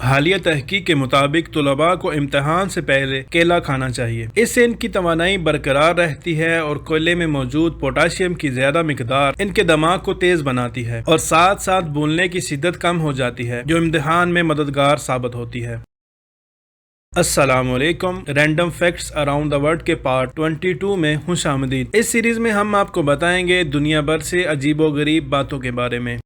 حالیہ تحقیق کے مطابق طلباء کو امتحان سے پہلے کیلا کھانا چاہیے، اس سے ان کی توانائی برقرار رہتی ہے اور کیلے میں موجود پوٹاشیم کی زیادہ مقدار ان کے دماغ کو تیز بناتی ہے اور ساتھ ساتھ بھولنے کی شدت کم ہو جاتی ہے، جو امتحان میں مددگار ثابت ہوتی ہے۔ السلام علیکم، random facts around the world کے پارٹ 22 میں خوش آمدید۔ اس سیریز میں ہم آپ کو بتائیں گے دنیا بھر سے عجیب و غریب باتوں کے بارے میں۔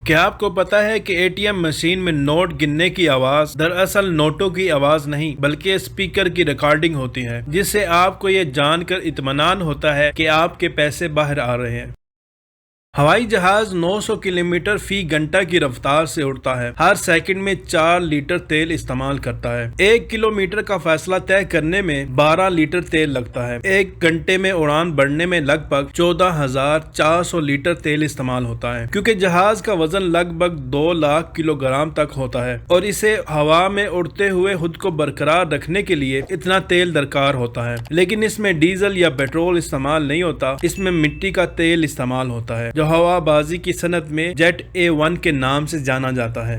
کیا آپ کو پتا ہے کہ اے ٹی ایم مشین میں نوٹ گننے کی آواز دراصل نوٹوں کی آواز نہیں بلکہ اسپیکر کی ریکارڈنگ ہوتی ہے، جس سے آپ کو یہ جان کر اطمینان ہوتا ہے کہ آپ کے پیسے باہر آ رہے ہیں۔ ہوائی جہاز 900 کلومیٹر فی گھنٹہ کی رفتار سے اڑتا ہے، ہر سیکنڈ میں 4 لیٹر تیل استعمال کرتا ہے۔ 1 کلومیٹر کا فاصلہ طے کرنے میں 12 لیٹر تیل لگتا ہے۔ 1 گھنٹے میں اڑان بڑھنے میں لگ بھگ 14,400 لیٹر تیل استعمال ہوتا ہے، کیونکہ جہاز کا وزن لگ بھگ 2 لاکھ کلو گرام تک ہوتا ہے اور اسے ہوا میں اڑتے ہوئے خود کو برقرار رکھنے کے لیے اتنا تیل درکار ہوتا ہے۔ لیکن اس میں ڈیزل یا پیٹرول استعمال نہیں ہوتا، اس میں مٹی کا تیل استعمال ہوتا ہے، جو ہوا بازی کی صنعت میں جیٹ A1 کے نام سے جانا جاتا ہے۔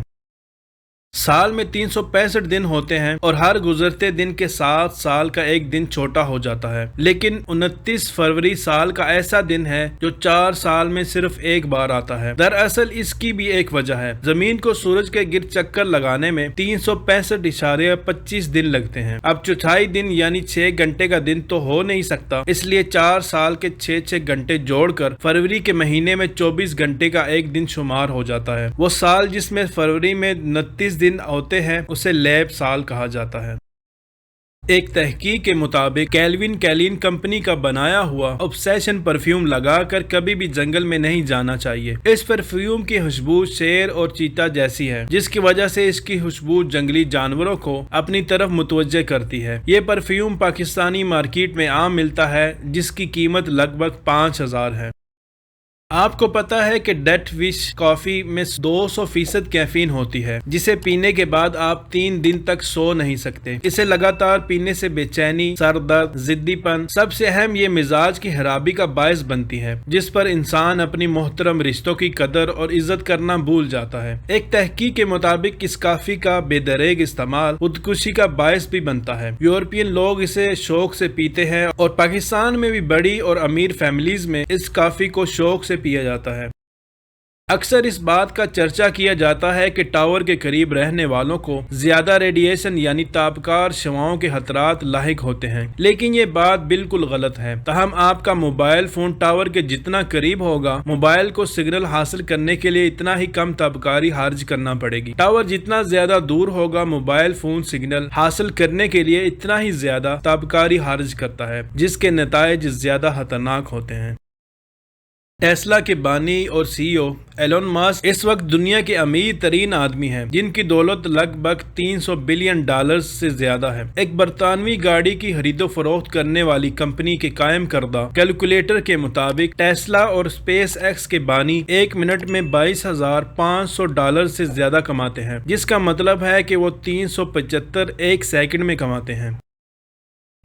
سال میں 365 دن ہوتے ہیں اور ہر گزرتے دن کے ساتھ سال کا ایک دن چھوٹا ہو جاتا ہے، لیکن 29 فروری سال کا ایسا دن ہے جو 4 سال میں صرف ایک بار آتا ہے۔ دراصل اس کی بھی ایک وجہ ہے، زمین کو سورج کے گرد چکر لگانے میں 365.25 دن لگتے ہیں۔ اب چوتھائی دن یعنی 6 گھنٹے کا دن تو ہو نہیں سکتا، اس لیے 4 سال کے 6 گھنٹے جوڑ کر فروری کے مہینے میں 24 گھنٹے کا ایک دن شمار ہو جاتا ہے۔ وہ سال جس میں فروری میں 29 دن ہوتے ہیں اسے لیپ سال کہا جاتا ہے۔ ایک تحقیق کے مطابق کیلوین کلین کمپنی کا بنایا ہوا اوبسیشن پرفیوم لگا کر کبھی بھی جنگل میں نہیں جانا چاہیے۔ اس پرفیوم کی خوشبو شیر اور چیتا جیسی ہے، جس کی وجہ سے اس کی خوشبو جنگلی جانوروں کو اپنی طرف متوجہ کرتی ہے۔ یہ پرفیوم پاکستانی مارکیٹ میں عام ملتا ہے، جس کی قیمت لگ بھگ 5,000 ہے۔ آپ کو پتا ہے کہ ڈیتھ وش کافی میں 200% کیفین ہوتی ہے، جسے پینے کے بعد آپ 3 دن تک سو نہیں سکتے۔ اسے لگاتار پینے سے بے چینی، سر درد، ضدی پن، سب سے اہم یہ مزاج کی خرابی کا باعث بنتی ہے، جس پر انسان اپنی محترم رشتوں کی قدر اور عزت کرنا بھول جاتا ہے۔ ایک تحقیق کے مطابق اس کافی کا بے دریغ استعمال خودکشی کا باعث بھی بنتا ہے۔ یورپین لوگ اسے شوق سے پیتے ہیں اور پاکستان میں بھی بڑی اور امیر فیملیز میں اس کافی کو شوق سے پیا جاتا ہے۔ اکثر اس بات کا چرچا کیا جاتا ہے کہ ٹاور کے قریب رہنے والوں کو زیادہ ریڈیشن یعنی تابکار شعاؤں کے خطرات لاحق ہوتے ہیں، لیکن یہ بات بالکل غلط ہے۔ تاہم آپ کا موبائل فون ٹاور کے جتنا قریب ہوگا، موبائل کو سگنل حاصل کرنے کے لیے اتنا ہی کم تابکاری خارج کرنا پڑے گی۔ ٹاور جتنا زیادہ دور ہوگا، موبائل فون سگنل حاصل کرنے کے لیے اتنا ہی زیادہ تابکاری خارج کرتا ہے، جس کے نتائج زیادہ خطرناک ہوتے ہیں۔ ٹیسلا کے بانی اور CEO ایلون ماسک اس وقت دنیا کے امیر ترین آدمی ہیں، جن کی دولت لگ بھگ $300 بلین سے زیادہ ہے۔ ایک برطانوی گاڑی کی خرید و فروخت کرنے والی کمپنی کے قائم کردہ کیلکولیٹر کے مطابق ٹیسلا اور اسپیس ایکس کے بانی 1 منٹ میں $22,500 سے زیادہ کماتے ہیں، جس کا مطلب ہے کہ وہ 375 ایک سیکنڈ میں کماتے ہیں۔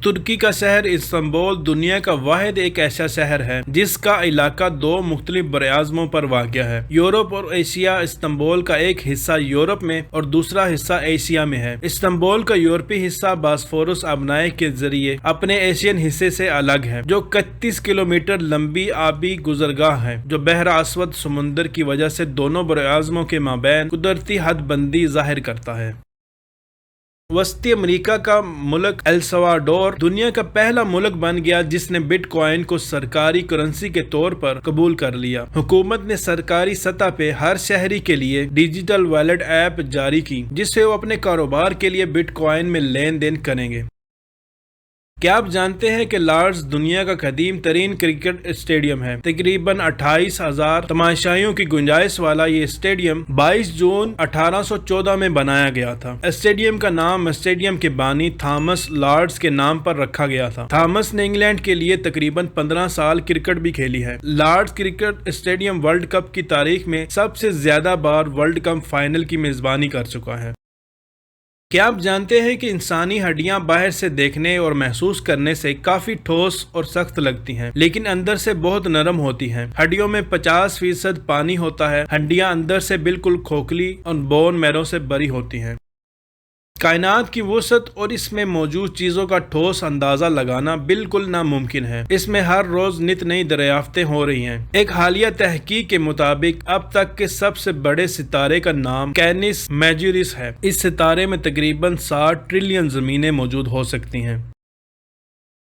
ترکی کا شہر استنبول دنیا کا واحد ایک ایسا شہر ہے جس کا علاقہ 2 مختلف براعظموں پر واقع ہے، یورپ اور ایشیا۔ استنبول کا ایک حصہ یورپ میں اور دوسرا حصہ ایشیا میں ہے۔ استنبول کا یورپی حصہ باسفورس آبنائے کے ذریعے اپنے ایشین حصے سے الگ ہے، جو 31 کلومیٹر لمبی آبی گزرگاہ ہے، جو بحر اسود سمندر کی وجہ سے دونوں براعظموں کے مابین قدرتی حد بندی ظاہر کرتا ہے۔ وسطی امریکہ کا ملک السلواڈور دنیا کا پہلا ملک بن گیا جس نے بٹ کوائن کو سرکاری کرنسی کے طور پر قبول کر لیا۔ حکومت نے سرکاری سطح پہ ہر شہری کے لیے ڈیجیٹل والیٹ ایپ جاری کی، جس سے وہ اپنے کاروبار کے لیے بٹ کوائن میں لین دین کریں گے۔ کیا آپ جانتے ہیں کہ لارڈز دنیا کا قدیم ترین کرکٹ اسٹیڈیم ہے؟ تقریباً 28,000 تماشائیوں کی گنجائش والا یہ اسٹیڈیم 22 جون 1814 میں بنایا گیا تھا۔ اسٹیڈیم کا نام اسٹیڈیم کے بانی تھامس لارڈز کے نام پر رکھا گیا تھا۔ تھامس نے انگلینڈ کے لیے تقریباً 15 سال کرکٹ بھی کھیلی ہے۔ Lords cricket stadium world cup کی تاریخ میں سب سے زیادہ بار ورلڈ کپ فائنل کی میزبانی کر چکا ہے۔ کیا آپ جانتے ہیں کہ انسانی ہڈیاں باہر سے دیکھنے اور محسوس کرنے سے کافی ٹھوس اور سخت لگتی ہیں، لیکن اندر سے بہت نرم ہوتی ہیں۔ ہڈیوں میں 50% پانی ہوتا ہے۔ ہڈیاں اندر سے بالکل کھوکھلی اور بون میرو سے بری ہوتی ہیں۔ کائنات کی وسعت اور اس میں موجود چیزوں کا ٹھوس اندازہ لگانا بالکل ناممکن ہے۔ اس میں ہر روز نت نئی دریافتیں ہو رہی ہیں۔ ایک حالیہ تحقیق کے مطابق اب تک کے سب سے بڑے ستارے کا نام کینیس میجورس ہے۔ اس ستارے میں تقریباً 60 ٹریلین زمینیں موجود ہو سکتی ہیں۔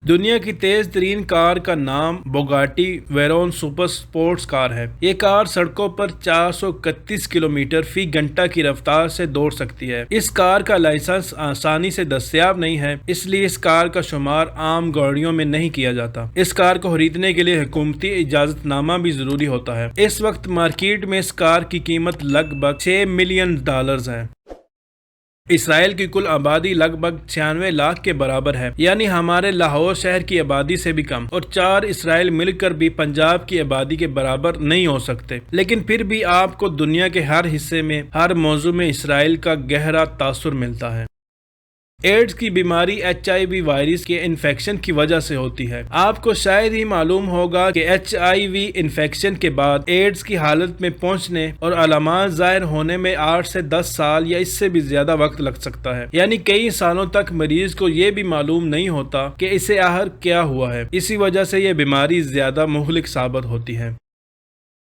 دنیا کی تیز ترین کار کا نام بوگاٹی ویرون سپر سپورٹس کار ہے۔ یہ کار سڑکوں پر 431 کلومیٹر فی گھنٹہ کی رفتار سے دوڑ سکتی ہے۔ اس کار کا لائسنس آسانی سے دستیاب نہیں ہے، اس لیے اس کار کا شمار عام گاڑیوں میں نہیں کیا جاتا۔ اس کار کو خریدنے کے لیے حکومتی اجازت نامہ بھی ضروری ہوتا ہے۔ اس وقت مارکیٹ میں اس کار کی قیمت لگ بھگ $6 ملین ہے۔ اسرائیل کی کل آبادی لگ بھگ 96 لاکھ کے برابر ہے، یعنی ہمارے لاہور شہر کی آبادی سے بھی کم، اور 4 اسرائیل مل کر بھی پنجاب کی آبادی کے برابر نہیں ہو سکتے۔ لیکن پھر بھی آپ کو دنیا کے ہر حصے میں ہر موضوع میں اسرائیل کا گہرا تاثر ملتا ہے۔ ایڈز کی بیماری HIV وائرس کے انفیکشن کی وجہ سے ہوتی ہے۔ آپ کو شاید ہی معلوم ہوگا کہ HIV انفیکشن کے بعد ایڈز کی حالت میں پہنچنے اور علامات ظاہر ہونے میں 8 سے 10 سال یا اس سے بھی زیادہ وقت لگ سکتا ہے، یعنی کئی سالوں تک مریض کو یہ بھی معلوم نہیں ہوتا کہ اسے آخر کیا ہوا ہے۔ اسی وجہ سے یہ بیماری زیادہ مہلک ثابت ہوتی ہے۔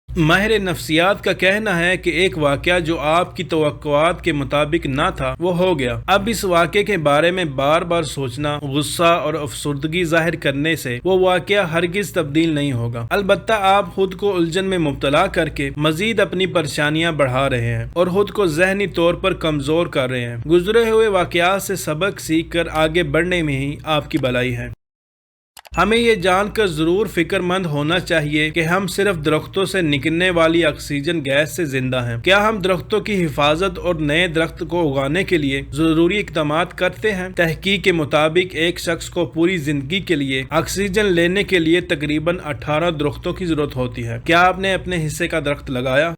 ماہر نفسیات کا کہنا ہے کہ ایک واقعہ جو آپ کی توقعات کے مطابق نہ تھا وہ ہو گیا۔ اب اس واقعے کے بارے میں بار بار سوچنا، غصہ اور افسردگی ظاہر کرنے سے وہ واقعہ ہرگز تبدیل نہیں ہوگا۔ البتہ آپ خود کو الجھن میں مبتلا کر کے مزید اپنی پریشانیاں بڑھا رہے ہیں اور خود کو ذہنی طور پر کمزور کر رہے ہیں۔ گزرے ہوئے واقعات سے سبق سیکھ کر آگے بڑھنے میں ہی آپ کی بھلائی ہے۔ ہمیں یہ جان کر ضرور فکر مند ہونا چاہیے کہ ہم صرف درختوں سے نکلنے والی آکسیجن گیس سے زندہ ہیں۔ کیا ہم درختوں کی حفاظت اور نئے درخت کو اگانے کے لیے ضروری اقدامات کرتے ہیں؟ تحقیق کے مطابق ایک شخص کو پوری زندگی کے لیے آکسیجن لینے کے لیے تقریباً 18 درختوں کی ضرورت ہوتی ہے۔ کیا آپ نے اپنے حصے کا درخت لگایا؟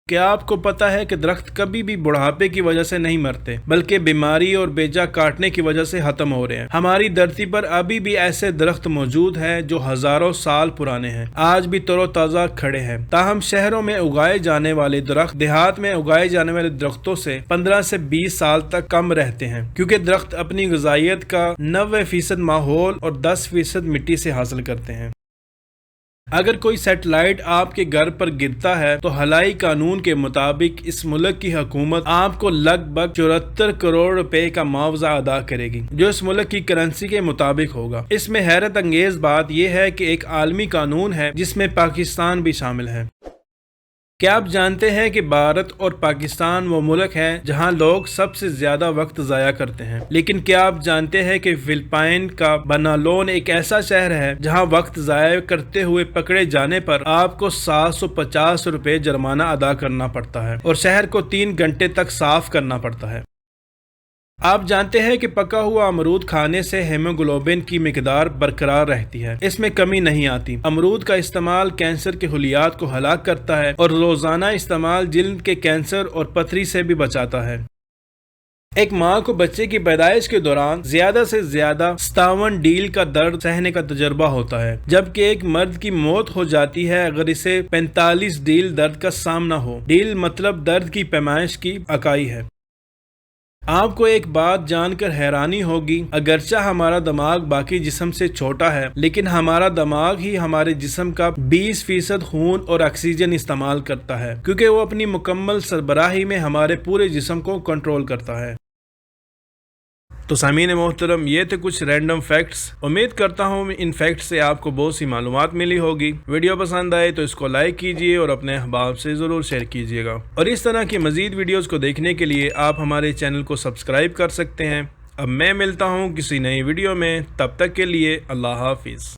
کیا آپ کو پتا ہے کہ درخت کبھی بھی بڑھاپے کی وجہ سے نہیں مرتے، بلکہ بیماری اور بیجا کاٹنے کی وجہ سے ختم ہو رہے ہیں؟ ہماری دھرتی پر ابھی بھی ایسے درخت موجود ہیں جو ہزاروں سال پرانے ہیں، آج بھی تر و تازہ کھڑے ہیں۔ تاہم شہروں میں اگائے جانے والے درخت دیہات میں اگائے جانے والے درختوں سے 15 سے 20 سال تک کم رہتے ہیں، کیونکہ درخت اپنی غذائیت کا 90% ماحول اور 10% مٹی سے حاصل کرتے ہیں۔ اگر کوئی سیٹلائٹ آپ کے گھر پر گرتا ہے تو خلائی قانون کے مطابق اس ملک کی حکومت آپ کو لگ بھگ 74 کروڑ روپے کا معاوضہ ادا کرے گی، جو اس ملک کی کرنسی کے مطابق ہوگا۔ اس میں حیرت انگیز بات یہ ہے کہ ایک عالمی قانون ہے جس میں پاکستان بھی شامل ہے۔ کیا آپ جانتے ہیں کہ بھارت اور پاکستان وہ ملک ہیں جہاں لوگ سب سے زیادہ وقت ضائع کرتے ہیں؟ لیکن کیا آپ جانتے ہیں کہ فلپائن کا بنالون ایک ایسا شہر ہے جہاں وقت ضائع کرتے ہوئے پکڑے جانے پر آپ کو 750 روپے جرمانہ ادا کرنا پڑتا ہے اور شہر کو 3 گھنٹے تک صاف کرنا پڑتا ہے۔ آپ جانتے ہیں کہ پکا ہوا امرود کھانے سے ہیموگلوبن کی مقدار برقرار رہتی ہے، اس میں کمی نہیں آتی۔ امرود کا استعمال کینسر کے خلیات کو ہلاک کرتا ہے اور روزانہ استعمال جلد کے کینسر اور پتھری سے بھی بچاتا ہے۔ ایک ماں کو بچے کی پیدائش کے دوران زیادہ سے زیادہ 57 ڈیل کا درد سہنے کا تجربہ ہوتا ہے، جبکہ ایک مرد کی موت ہو جاتی ہے اگر اسے 45 ڈیل درد کا سامنا ہو۔ ڈیل مطلب درد کی پیمائش کی اکائی ہے۔ آپ کو ایک بات جان کر حیرانی ہوگی، اگرچہ ہمارا دماغ باقی جسم سے چھوٹا ہے، لیکن ہمارا دماغ ہی ہمارے جسم کا 20% خون اور آکسیجن استعمال کرتا ہے، کیونکہ وہ اپنی مکمل سربراہی میں ہمارے پورے جسم کو کنٹرول کرتا ہے۔ تو سامعین محترم، یہ تھے کچھ رینڈم فیکٹس۔ امید کرتا ہوں ان فیکٹس سے آپ کو بہت سی معلومات ملی ہوگی۔ ویڈیو پسند آئے تو اس کو لائک کیجئے اور اپنے احباب سے ضرور شیئر کیجئے گا، اور اس طرح کی مزید ویڈیوز کو دیکھنے کے لیے آپ ہمارے چینل کو سبسکرائب کر سکتے ہیں۔ اب میں ملتا ہوں کسی نئی ویڈیو میں، تب تک کے لیے اللہ حافظ۔